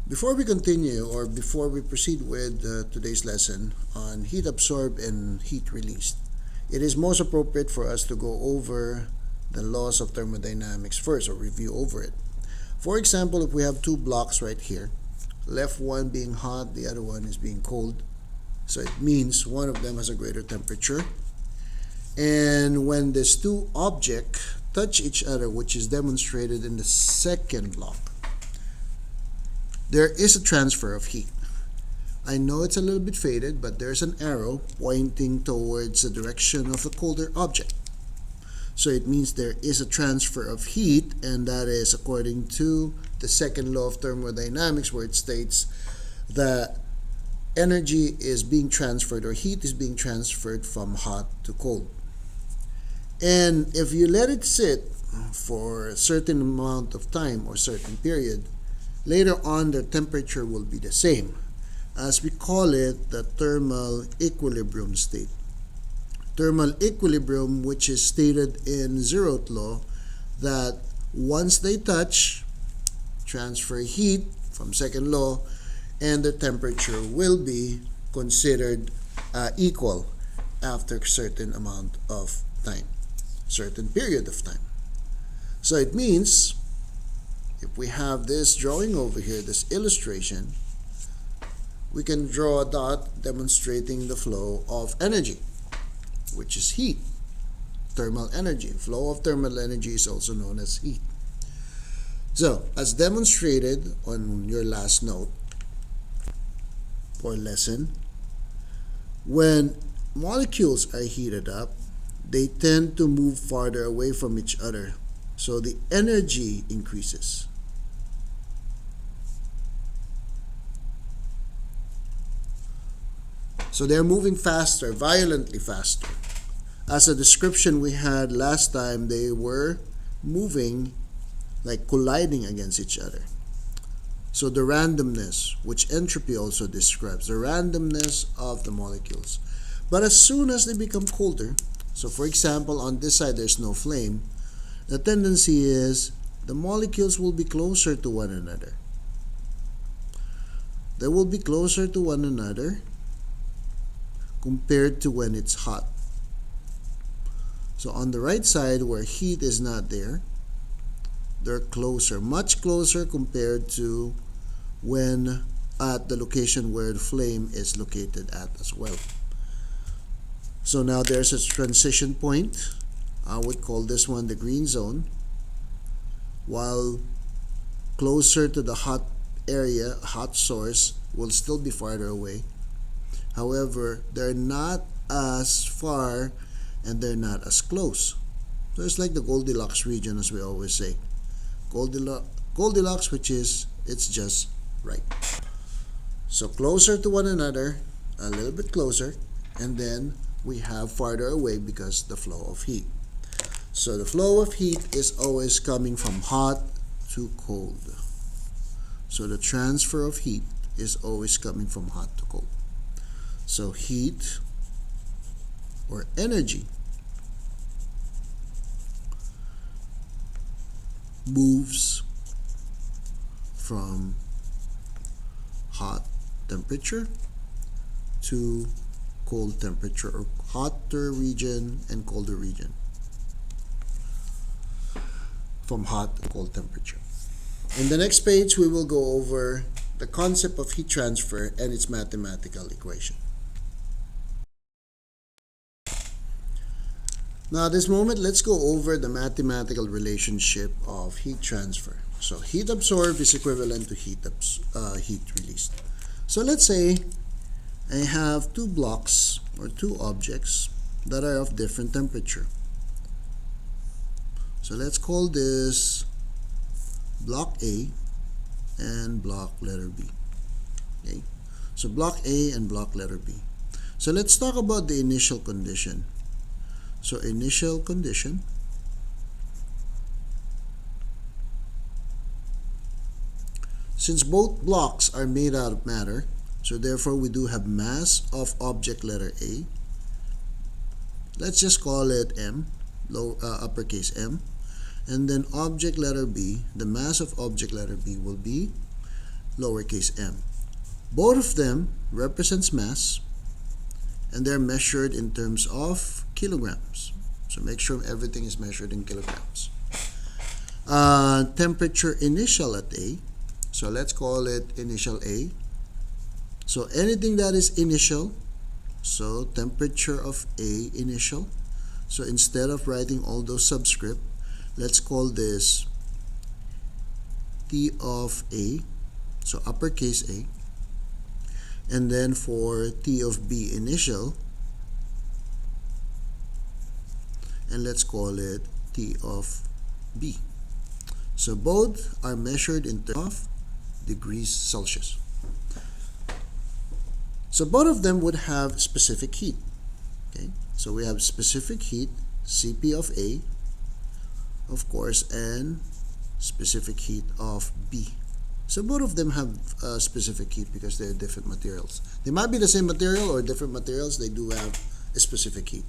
Before we continue, or before we proceed with today's lesson on heat absorbed and heat released, it is most appropriate for us to go over the laws of thermodynamics first, or review over it. For example, if we have two blocks right here, left one being hot, the other one is being cold, so it means one of them has a greater temperature. And when these two objects touch each other, which is demonstrated in the second block, there is a transfer of heat. I know it's a little bit faded, but there's an arrow pointing towards the direction of the colder object. So it means there is a transfer of heat, and that is according to the second law of thermodynamics, where it states that energy is being transferred, or heat is being transferred from hot to cold. And if you let it sit for a certain amount of time or certain period, later on the temperature will be the same, as we call it the thermal equilibrium state. Thermal equilibrium, which is stated in zeroth law, that once they touch, transfer heat from second law, and the temperature will be considered equal after a certain amount of time, certain period of time. So it means, if we have this drawing over here, this illustration, we can draw a dot demonstrating the flow of energy, which is heat, thermal energy. Flow of thermal energy is also known as heat. So, as demonstrated on your last note or lesson, when molecules are heated up, they tend to move farther away from each other. So the energy increases. So they're moving faster, violently faster. As a description we had last time, they were moving like colliding against each other. So the randomness, which entropy also describes, the randomness of the molecules. But as soon as they become colder, so for example, on this side there's no flame, the tendency is the molecules will be closer to one another. They will be closer to one another compared to when it's hot. So on the right side, where heat is not there, they're closer, much closer compared to when at the location where the flame is located at as well. So now there's a transition point. I would call this one the green zone, while closer to the hot area, hot source, will still be farther away. However, they're not as far and they're not as close. So it's like the Goldilocks region, as we always say. Goldilocks, which is, it's just right. So closer to one another, a little bit closer, and then we have farther away because the flow of heat. So the flow of heat is always coming from hot to cold. So the transfer of heat is always coming from hot to cold. So heat, or energy, moves from hot temperature to cold temperature, or hotter region and colder region, from hot to cold temperature. In the next page, we will go over the concept of heat transfer and its mathematical equation. Now at this moment, let's go over the mathematical relationship of heat transfer. So heat absorbed is equivalent to heat released. So let's say I have two blocks or two objects that are of different temperature. So let's call this block A and block letter B. Okay? So block A and block letter B. So let's talk about the initial condition. So initial condition, since both blocks are made out of matter, so therefore we do have mass of object letter A. Let's just call it M, uppercase M. And then object letter B, the mass of object letter B will be lowercase m. Both of them represents mass, and they're measured in terms of kilograms. So make sure everything is measured in kilograms. Temperature initial at A. So let's call it initial A. So anything that is initial, so temperature of A initial. So instead of writing all those subscript, let's call this T of A, so uppercase A. And then for T of B initial, and let's call it T of B. So both are measured in terms of degrees Celsius. So both of them would have specific heat. Okay, so we have specific heat, Cp of A, of course, and specific heat of B. So both of them have specific heat because they're different materials. They might be the same material or different materials. They do have a specific heat.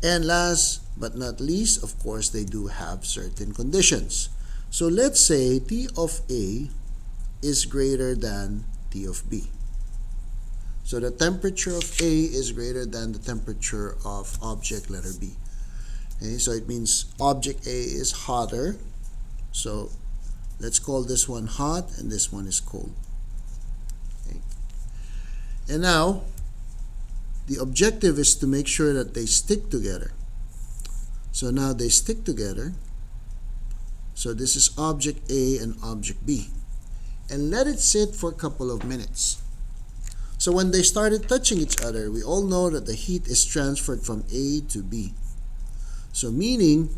And last but not least, of course, they do have certain conditions. So let's say T of A is greater than T of B. So the temperature of A is greater than the temperature of object letter B. Okay, so it means object A is hotter. So let's call this one hot and this one is cold. Okay. And now, the objective is to make sure that they stick together. So now they stick together. So this is object A and object B. And let it sit for a couple of minutes. So when they started touching each other, we all know that the heat is transferred from A to B. So meaning,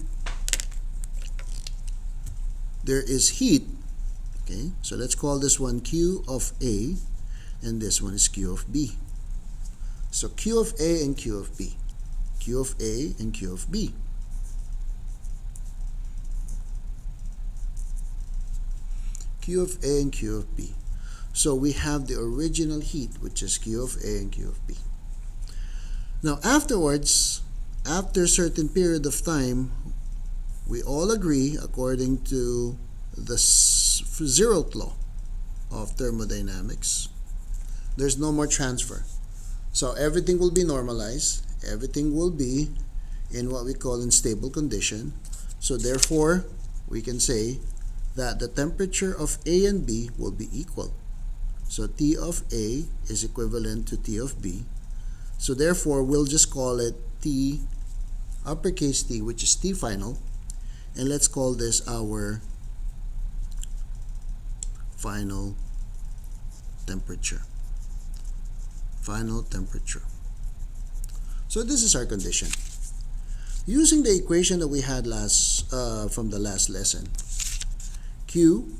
there is heat. Okay, so let's call this one Q of A, and this one is Q of B. So Q of A and Q of B. Q of A and Q of B. Q of A and Q of B. So we have the original heat, which is Q of A and Q of B. Now afterwards, after a certain period of time, we all agree, according to the zeroth law of thermodynamics, there's no more transfer. So everything will be normalized. Everything will be in what we call in stable condition. So therefore, we can say that the temperature of A and B will be equal. So T of A is equivalent to T of B. So therefore, we'll just call it T, uppercase T, which is T final. And let's call this our final temperature. Final temperature. So this is our condition. Using the equation that we had from the last lesson, Q,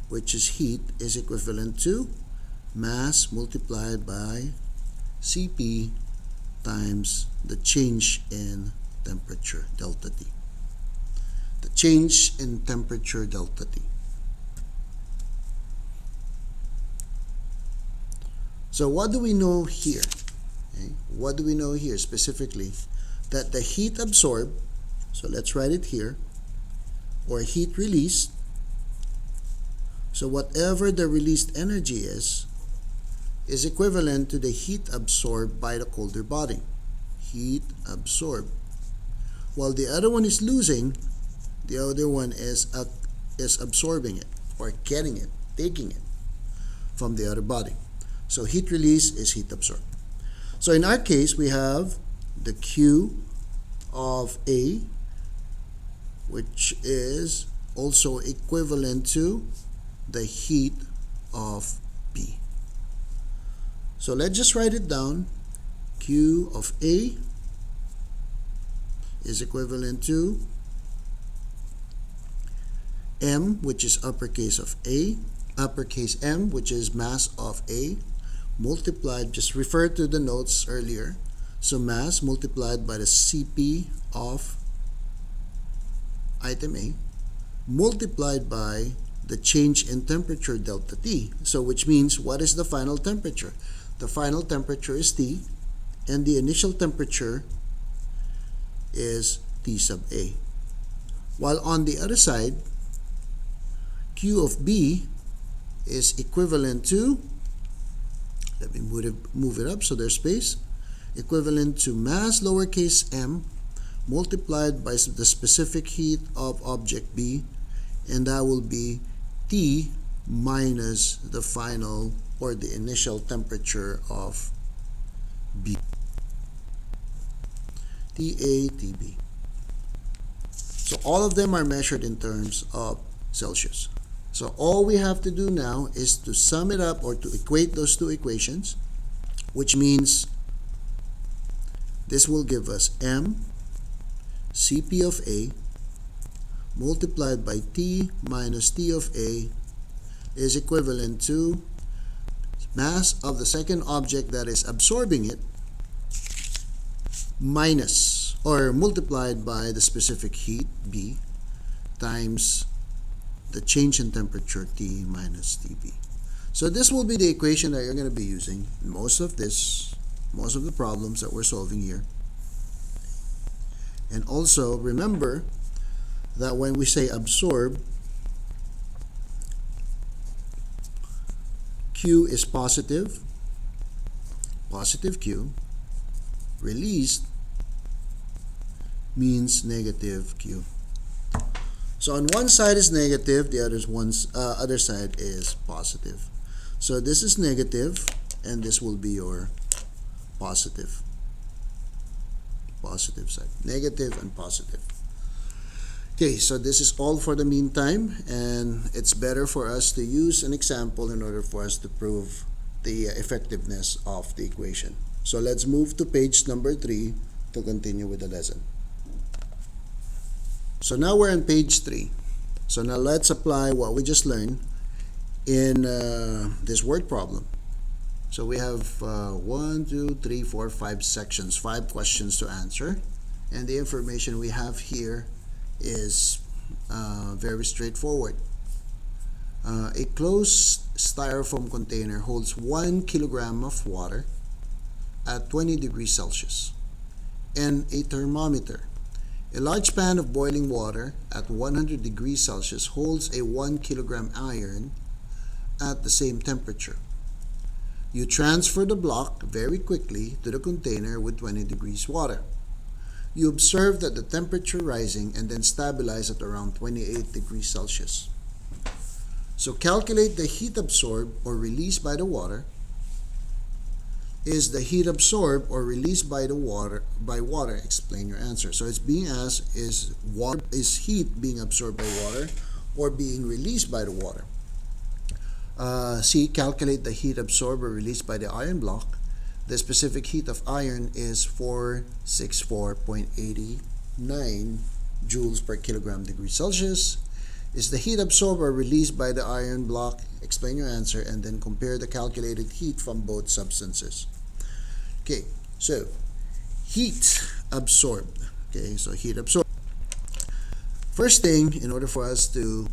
which is heat, is equivalent to mass multiplied by Cp times the change in temperature, delta T. The change in temperature, delta T. So what do we know here? Okay. What do we know here specifically? That the heat absorbed, so let's write it here, or heat released. So whatever the released energy is equivalent to the heat absorbed by the colder body. Heat absorbed. While the other one is losing, the other one is absorbing it, or getting it, taking it from the other body. So heat release is heat absorbed. So in our case, we have the Q of A, which is also equivalent to the heat of B. So let's just write it down. Q of A is equivalent to M, which is uppercase of A, uppercase M, which is mass of A, multiplied, just refer to the notes earlier. So mass multiplied by the Cp of item A, multiplied by the change in temperature, delta T. So which means, what is the final temperature? The final temperature is T, and the initial temperature is T sub A. While on the other side, Q of B is equivalent to, let me move it up so there's space, equivalent to mass lowercase m multiplied by the specific heat of object B, and that will be T minus the final or the initial temperature of B. TA, TB. So all of them are measured in terms of Celsius. So all we have to do now is to sum it up or to equate those two equations, which means this will give us m Cp of A multiplied by T minus T of A is equivalent to mass of the second object that is absorbing it minus or multiplied by the specific heat B times the change in temperature T minus TB. So this will be the equation that you're going to be using in most of the problems that we're solving here. And also remember that when we say absorb, Q is positive Q, released means negative Q. So on one side is negative, the other side is positive. So this is negative, and this will be your positive side. Negative and positive. Okay, so this is all for the meantime, and it's better for us to use an example in order for us to prove the effectiveness of the equation. So let's move to page number 3 to continue with the lesson. So now we're on page 3. So now let's apply what we just learned in this word problem. So we have 1, 2, 3, 4, 5 sections, 5 questions to answer. And the information we have here is very straightforward. A closed styrofoam container holds 1 kilogram of water at 20 degrees Celsius and a thermometer. A large pan of boiling water at 100 degrees Celsius holds a 1 kilogram iron at the same temperature. You transfer the block very quickly to the container with 20 degrees water. You observe that the temperature rising and then stabilize at around 28 degrees Celsius. So calculate the heat absorbed or released by the water. Is the heat absorbed or released by water? Explain your answer. So it's being asked, is heat being absorbed by water or being released by the water? C, calculate the heat absorbed or released by the iron block. The specific heat of iron is 464.89 joules per kilogram degree Celsius. Is the heat absorbed or released by the iron block? Explain your answer and then compare the calculated heat from both substances. Okay, so heat absorbed. Okay, so heat absorbed. First thing, in order for us to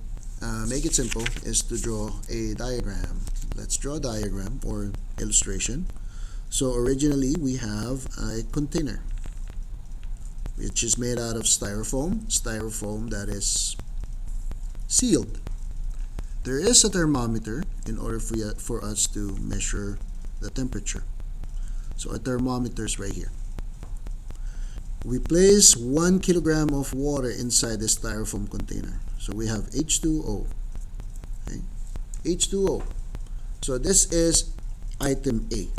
make it simple, is to draw a diagram. Let's draw a diagram or illustration. So originally we have a container which is made out of styrofoam that is sealed. There is a thermometer in order for us to measure the temperature. So a thermometer is right here. We place 1 kilogram of water inside the styrofoam container. So we have H2O. Okay? H2O. So this is item A.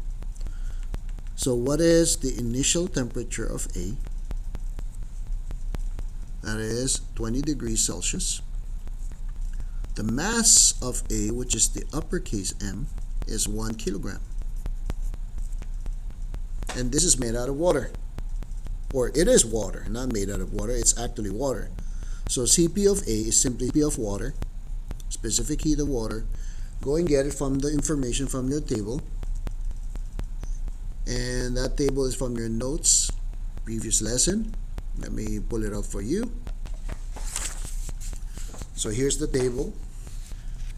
So what is the initial temperature of A? That is 20 degrees Celsius. The mass of A, which is the uppercase M, is 1 kilogram. And this is made out of water. Or it is water, not made out of water, it's actually water. So Cp of A is simply Cp of water, specific heat of water. Go and get it from the information from your table. And that table is from your notes, previous lesson. Let me pull it up for you. So here's the table.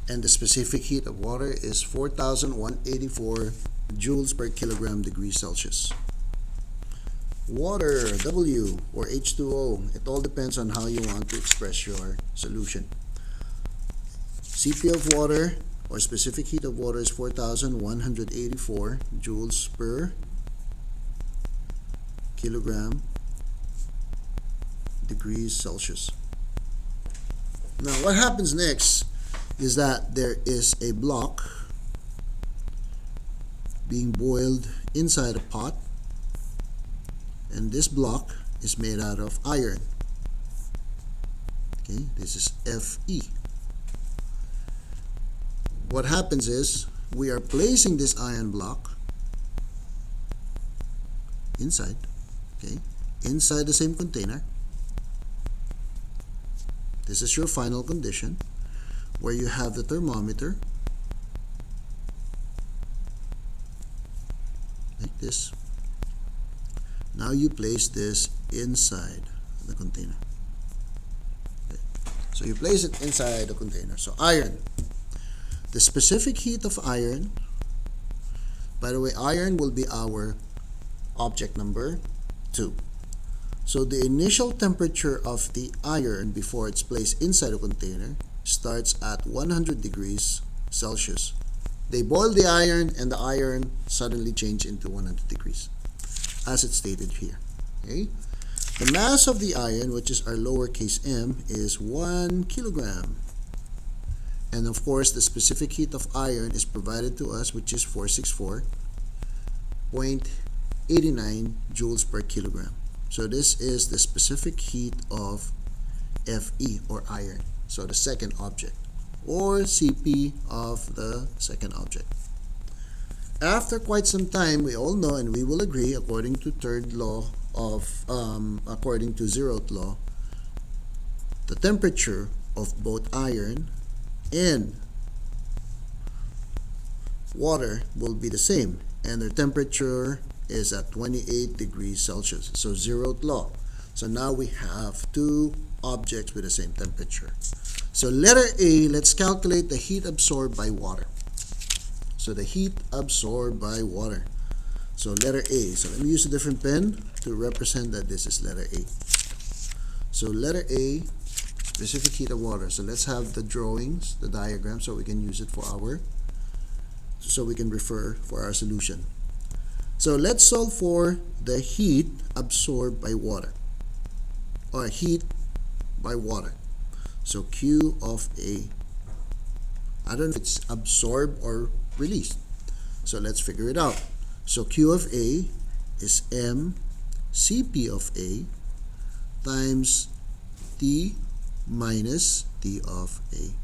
And the specific heat of water is 4,184 joules per kilogram degree Celsius. Water, W or H2O, it all depends on how you want to express your solution. Cp of water or specific heat of water is 4,184 joules per kilogram degrees Celsius. Now what happens next is that there is a block being boiled inside a pot, and this block is made out of iron. Okay, this is Fe. What happens is we are placing this iron block inside, okay, inside the same container. This is your final condition where you have the thermometer like this. Now you place this inside the container. Okay. So you place it inside the container. So iron. The specific heat of iron, by the way, iron will be our object number 2. So the initial temperature of the iron before it's placed inside a container starts at 100 degrees Celsius. They boil the iron and the iron suddenly changes into 100 degrees, as it's stated here. Okay? The mass of the iron, which is our lowercase m, is 1 kilogram. And of course, the specific heat of iron is provided to us, which is 464.89 joules per kilogram. So this is the specific heat of Fe, or iron. So the second object, or Cp of the second object. After quite some time, we all know and we will agree, according to third law of, according to zeroth law, the temperature of both iron and water will be the same, and their temperature is at 28 degrees Celsius. So zeroth law. So now we have two objects with the same temperature. So letter A, let's calculate the heat absorbed by water. So the heat absorbed by water. So letter A. So let me use a different pen to represent that this is letter A. So letter A, specific heat of water. So let's have the drawings, the diagram, so we can use it for our, so we can refer for our solution. So let's solve for the heat absorbed by water, or heat by water. So Q of A. I don't know if it's absorbed or released. So let's figure it out. So Q of A is M Cp of A times T minus T of A.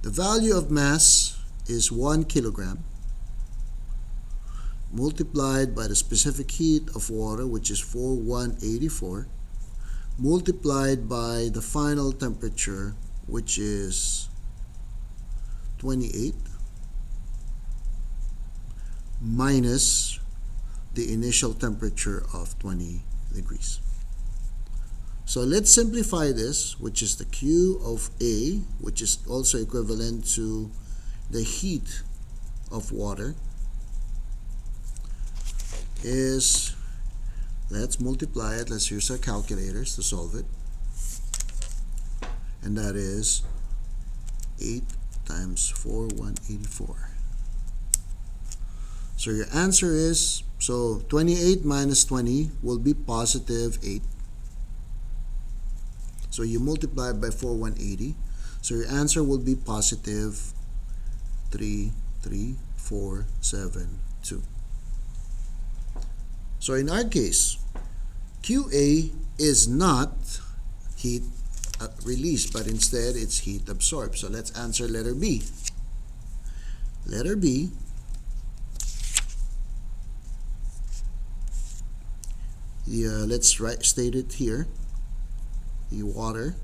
The value of mass is 1 kilogram multiplied by the specific heat of water, which is 4,184, multiplied by the final temperature, which is 28, minus the initial temperature of 20 degrees. So let's simplify this, which is the Q of A, which is also equivalent to the heat of water, is, let's multiply it, let's use our calculators to solve it, and that is 8 times 4,184. So your answer is, so 28 minus 20 will be positive 8. So you multiply by 4,180. So your answer will be positive 33472. So in our case, QA is not heat released, but instead it's heat absorbed. So let's answer letter B. Letter B, let's state it here. The water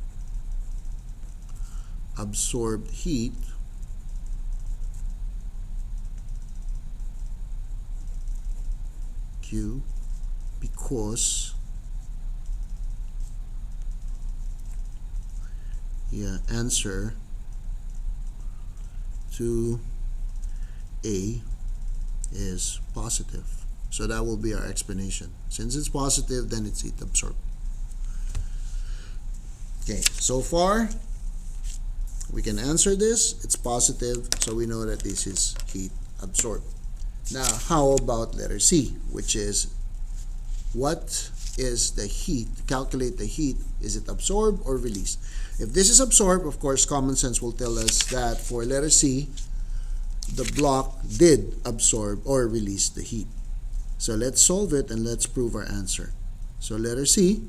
absorbed heat Q because answer to A is positive. So that will be our explanation. Since it's positive, then it's heat absorbed. Okay, so far we can answer this. It's positive, so we know that this is heat absorbed. Now, how about letter C, which is what is the heat? Calculate the heat. Is it absorbed or released? If this is absorbed, of course, common sense will tell us that for letter C, the block did absorb or release the heat. So let's solve it and let's prove our answer. So letter C,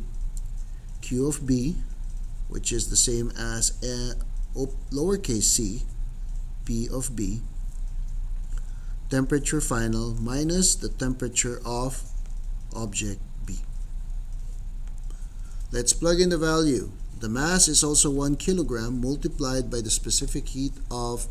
Q of B, which is the same as lowercase c, P of B, temperature final minus the temperature of object B. Let's plug in the value. The mass is also 1 kilogram multiplied by the specific heat of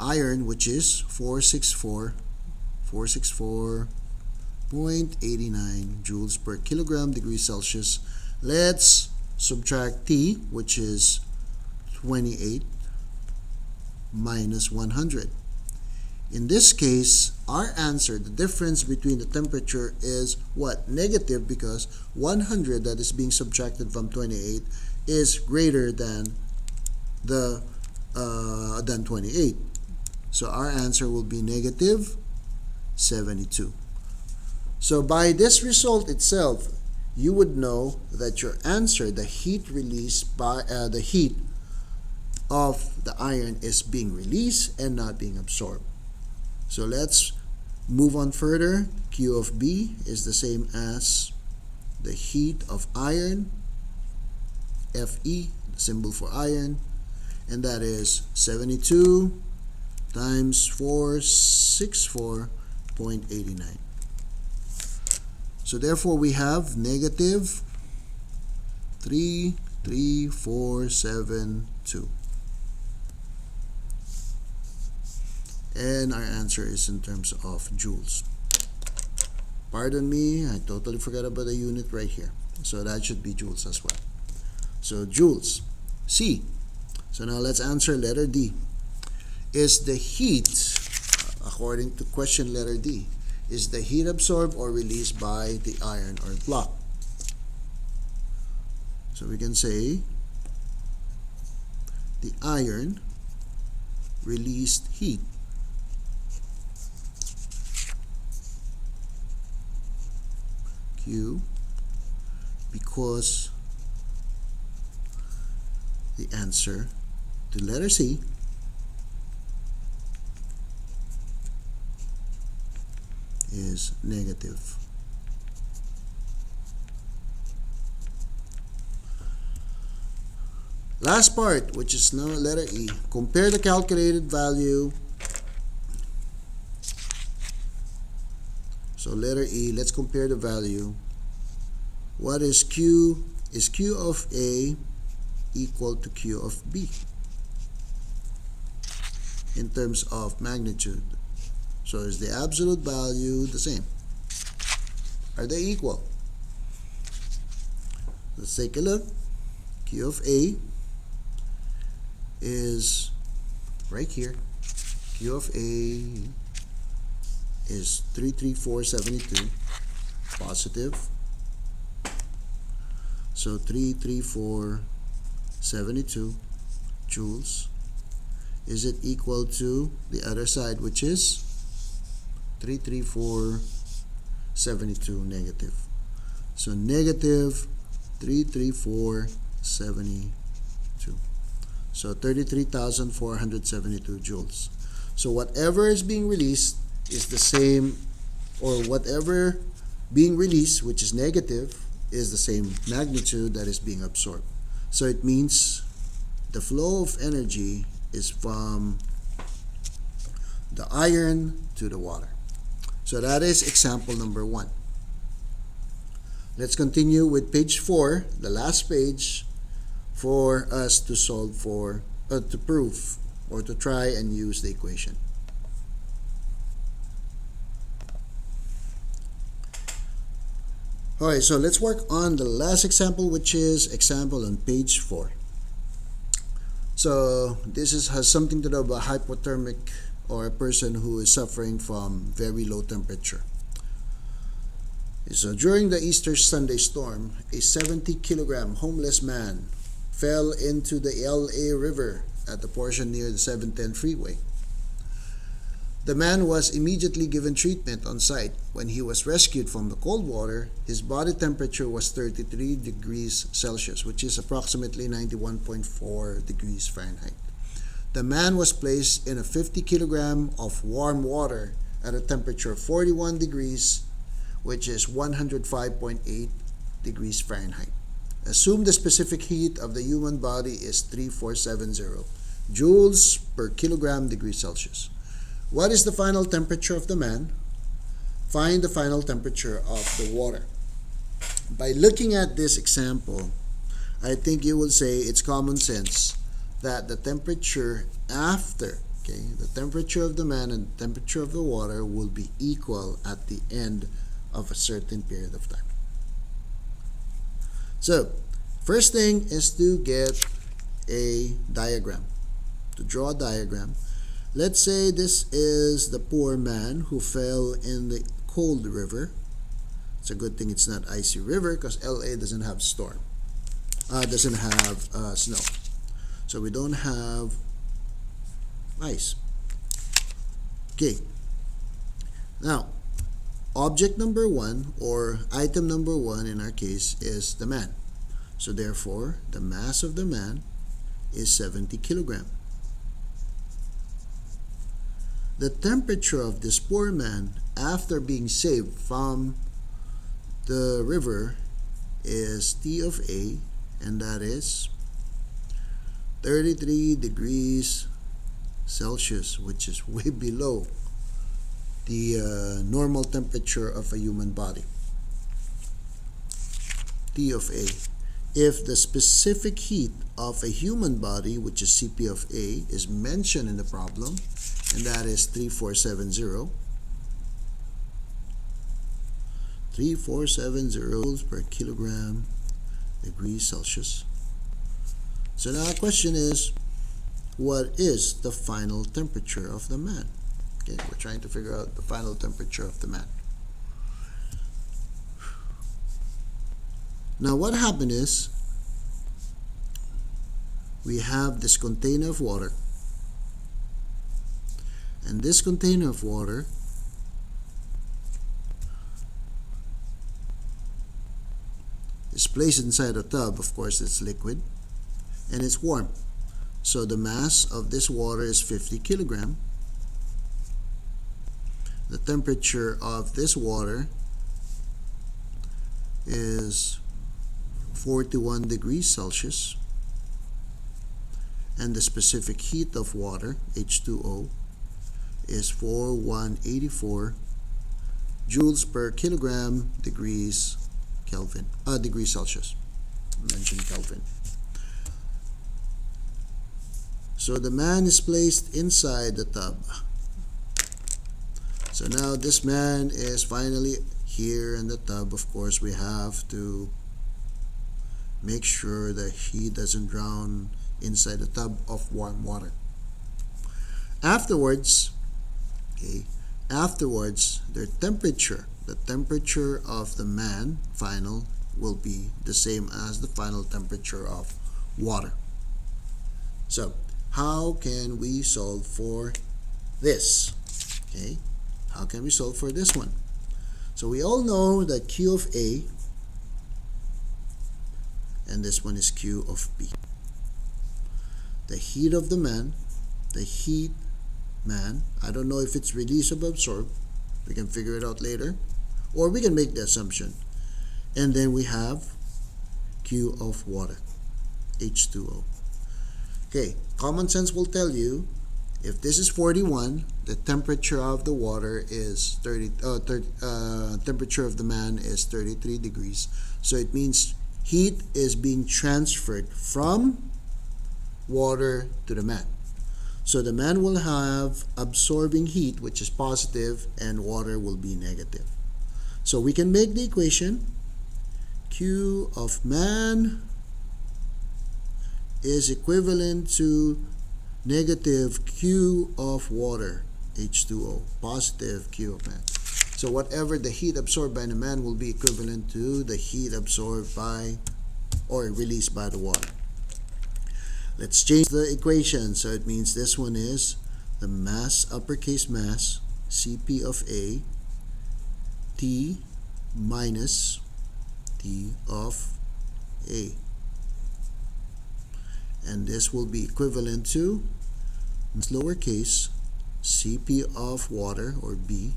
iron, which is 464.89 joules per kilogram degree Celsius. Let's subtract T, which is 28 minus 100. In this case, our answer, the difference between the temperature is what? Negative, because 100 that is being subtracted from 28 is greater than 28. So our answer will be negative 72. So by this result itself, you would know that your answer, the heat released by the heat of the iron, is being released and not being absorbed. So let's move on further. Q of B is the same as the heat of iron, Fe, the symbol for iron, and that is 72 times 464.89. So therefore we have negative 33472. And our answer is in terms of joules. Pardon me, I totally forgot about the unit right here. So that should be joules as well. So joules. C. So now let's answer letter D. Is the heat, according to question letter D, is the heat absorbed or released by the iron or block? So we can say the iron released heat. Q, because the answer to letter C is negative. Last part, which is now letter E. Compare the calculated value. So letter E, let's compare the value. What is Q? Is Q of A equal to Q of B in terms of magnitude? So is the absolute value the same? Are they equal? Let's take a look. Q of A is right here. Q of A is 33472 positive. So 33472 joules. Is it equal to the other side, which is 33472 negative? So negative 33472. So 33,472 joules. So whatever is being released is the same, or whatever being released, which is negative, is the same magnitude that is being absorbed. So it means the flow of energy is from the iron to the water. So that is example number 1. Let's continue with page 4, the last page, for us to solve for, to prove, or to try and use the equation. Alright, so let's work on the last example, which is example on page 4. So this has something to do about hypothermic, or a person who is suffering from very low temperature. So during the Easter Sunday storm, a 70-kilogram homeless man fell into the LA River at the portion near the 710 freeway. The man was immediately given treatment on site. When he was rescued from the cold water, his body temperature was 33 degrees Celsius, which is approximately 91.4 degrees Fahrenheit. The man was placed in a 50 kilogram of warm water at a temperature of 41 degrees, which is 105.8 degrees Fahrenheit. Assume the specific heat of the human body is 3470 joules per kilogram degree Celsius. What is the final temperature of the man? Find the final temperature of the water. By looking at this example, I think you will say it's common sense that the temperature after, the temperature of the man and the temperature of the water will be equal at the end of a certain period of time. So, first thing is to get a diagram, to draw a diagram. Let's say this is the poor man who fell in the cold river. It's a good thing it's not icy river because LA doesn't have storm, doesn't have snow. So we don't have ice. Okay. Now, object number one, or item number one in our case, is the man. So therefore, the mass of the man is 70 kilogram. The temperature of this poor man after being saved from the river is T of A, and that is 33 degrees Celsius, which is way below the normal temperature of a human body. T of A. If the specific heat of a human body, which is Cp of A, is mentioned in the problem, and that is 3470 joules per kilogram degrees Celsius. So now the question is, what is the final temperature of the man? Okay, we're trying to figure out the final temperature of the man. Now what happened is, we have this container of water, and this container of water is placed inside a tub. Of course, it's liquid and it's warm. So the mass of this water is 50 kilogram. The temperature of this water is 41 degrees Celsius, and the specific heat of water, H2O, is 4184 joules per kilogram degrees Kelvin, degrees Celsius. Mention Kelvin. So the man is placed inside the tub. So now this man is finally here in the tub. Of course, we have to make sure that he doesn't drown inside the tub of warm water. Afterwards, their temperature, the temperature of the man final, will be the same as the final temperature of water. So how can we solve for this? How can we solve for this one? So we all know that Q of A, and this one is Q of B. The heat of the man, I don't know if it's released or absorbed. We can figure it out later, or we can make the assumption. And then we have Q of water, H2O. Okay, common sense will tell you, if this is 41, the temperature of the water is temperature of the man is 33 degrees. So it means heat is being transferred from water to the man. So the man will have absorbing heat, which is positive, and water will be negative. So we can make the equation Q of man is equivalent to negative Q of water, H2O, positive Q of man. So whatever the heat absorbed by the man will be equivalent to the heat absorbed by or released by the water. Let's change the equation. So it means this one is the mass, uppercase mass, Cp of A, T minus T of A. And this will be equivalent to lowercase Cp of water, or B,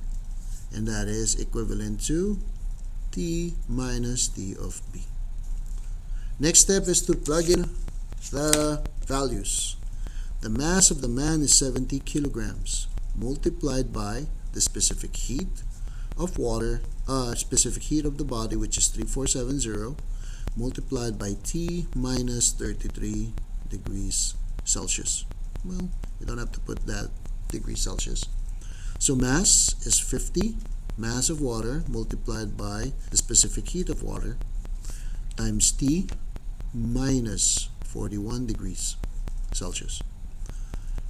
and that is equivalent to T minus T of B. Next step is to plug in the values. The mass of the man is 70 kilograms multiplied by the specific heat of water, specific heat of the body, which is 3470, multiplied by T minus 33 degrees Celsius. Well, you don't have to put that degrees Celsius. So mass is 50, mass of water multiplied by the specific heat of water, times T minus 41 degrees Celsius.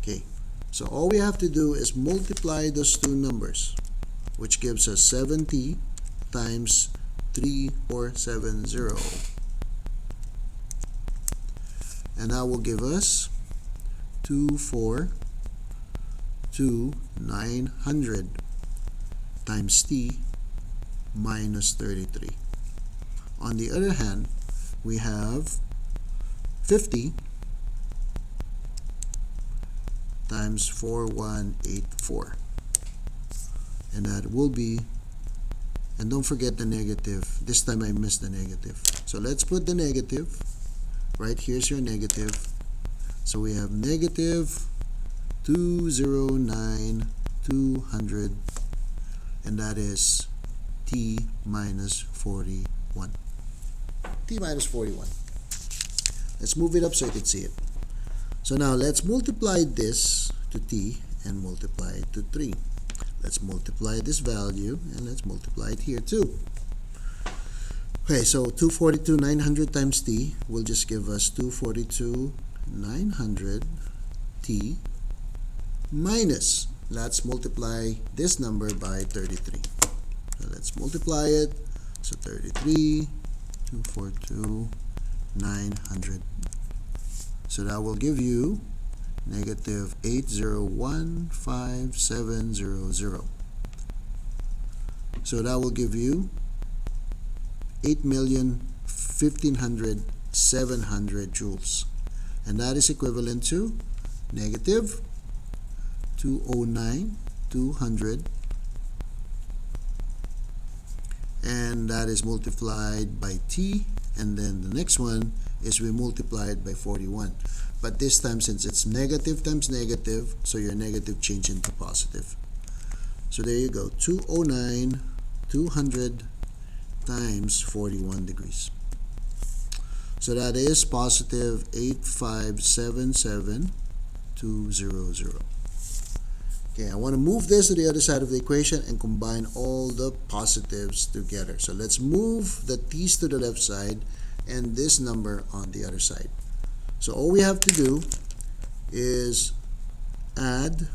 Okay, so all we have to do is multiply those two numbers, which gives us 70 times 3470. And that will give us 242,900 times T minus 33. On the other hand, we have 50 times 4184. And that will be, and don't forget the negative. This time I missed the negative. So let's put the negative. Right here's your negative. So we have negative 209,200, and that is T minus 41. T minus 41. Let's move it up so you can see it. So now let's multiply this to T and multiply it to 3. Let's multiply this value and let's multiply it here too. Okay, so 242,900 times T will just give us 242,900 T minus, let's multiply this number by 33. So let's multiply it. So 33, 242,900. So that will give you negative 8015700. So that will give you 8,15,700 joules, and that is equivalent to negative 209,200, and that is multiplied by T, and then the next one is we multiply it by 41. But this time, since it's negative times negative, so your negative change into positive. So there you go, 209,200 times 41 degrees. So that is positive 8577200. Okay, I want to move this to the other side of the equation and combine all the positives together. So let's move the t's to the left side and this number on the other side. So all we have to do is add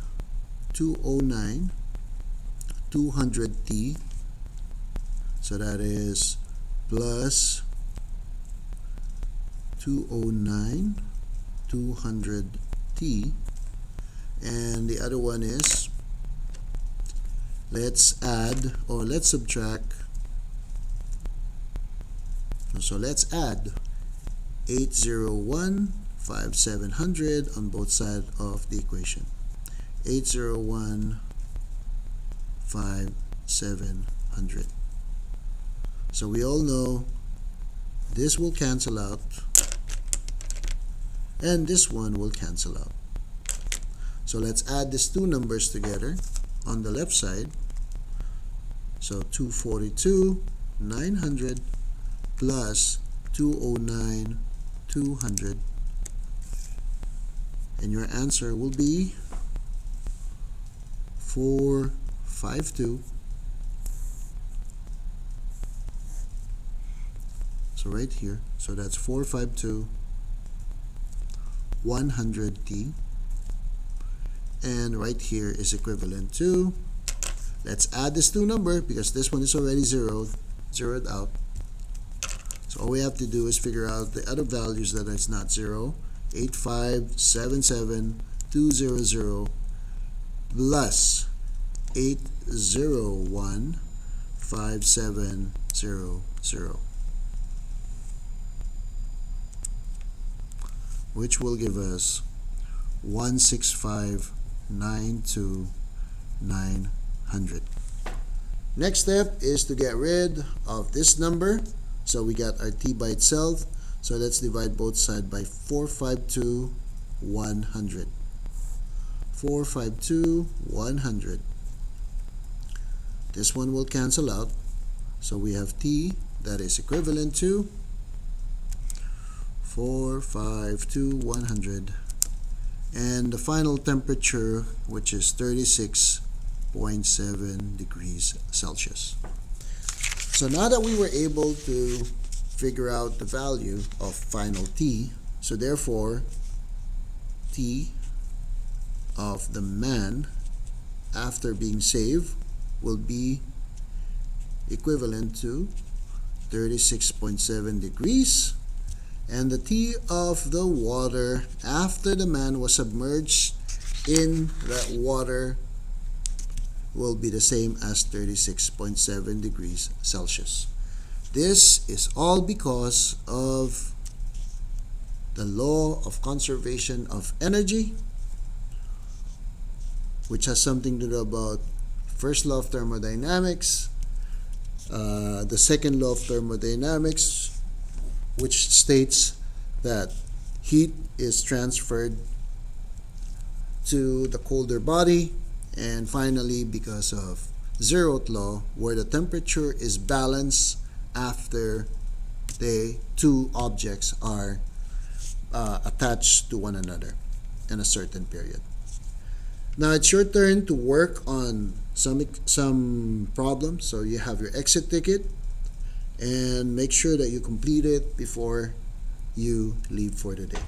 209,200t. So that is plus 209,200t, and the other one is, let's add, or let's subtract, so let's add 801,5700 on both sides of the equation. 801,5700. So we all know this will cancel out and this one will cancel out. So let's add these two numbers together on the left side. So 242,900 plus 209,200, and your answer will be 452. So right here, so that's 452 100t, and right here is equivalent to, let's add this two number because this one is already zeroed out. So all we have to do is figure out the other values that is not zero. 8577200 plus 8015700, which will give us 165,929,900. Next step is to get rid of this number. So we got our t by itself. So let's divide both sides by 452,100. 452,100. This one will cancel out. So we have t that is equivalent to 452,100. And the final temperature, which is 36.7 degrees Celsius. So now that we were able to figure out the value of final T, so therefore T of the man after being saved will be equivalent to 36.7 degrees, and the T of the water after the man was submerged in that water will be the same as 36.7 degrees Celsius. This is all because of the law of conservation of energy, which has something to do about first law of thermodynamics, the second law of thermodynamics, which states that heat is transferred to the colder body, and finally because of zeroth law, where the temperature is balanced after the two objects are attached to one another in a certain period. Now it's your turn to work on some problems. So you have your exit ticket, and make sure that you complete it before you leave for the day.